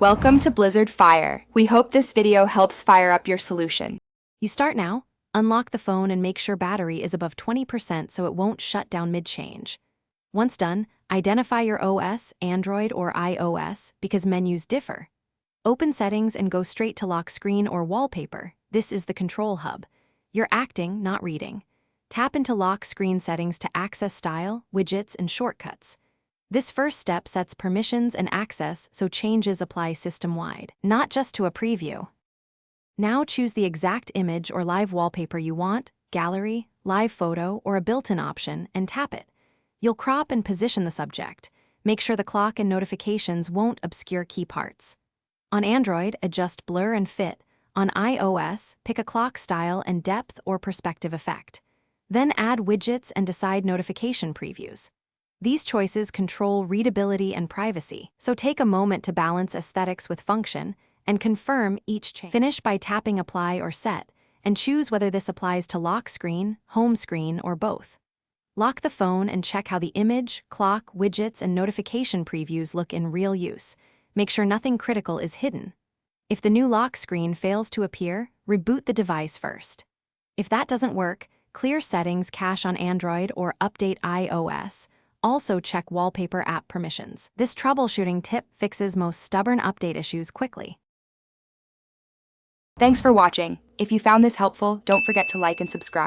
Welcome to Blizzard Fire. We hope this video helps fire up your solution. You start now, unlock the phone and make sure battery is above 20% so it won't shut down mid-change. Once done, identify your OS, Android or iOS, because menus differ. Open Settings and go straight to lock screen or wallpaper. This is the control hub. You're acting, not reading. Tap into lock screen settings to access style, widgets, and shortcuts. This first step sets permissions and access so changes apply system-wide, not just to a preview. Now choose the exact image or live wallpaper you want, gallery, live photo, or a built-in option, and tap it. You'll crop and position the subject. Make sure the clock and notifications won't obscure key parts. On Android, adjust blur and fit. On iOS, pick a clock style and depth or perspective effect. Then add widgets and decide notification previews. These choices control readability and privacy, so take a moment to balance aesthetics with function and confirm each change. Finish by tapping Apply or Set, and choose whether this applies to lock screen, home screen, or both. Lock the phone and check how the image, clock, widgets, and notification previews look in real use. Make sure nothing critical is hidden. If the new lock screen fails to appear, reboot the device first. If that doesn't work, clear settings cache on Android or update iOS. Also check wallpaper app permissions. This troubleshooting tip fixes most stubborn update issues quickly. Thanks for watching. If you found this helpful, don't forget to like and subscribe.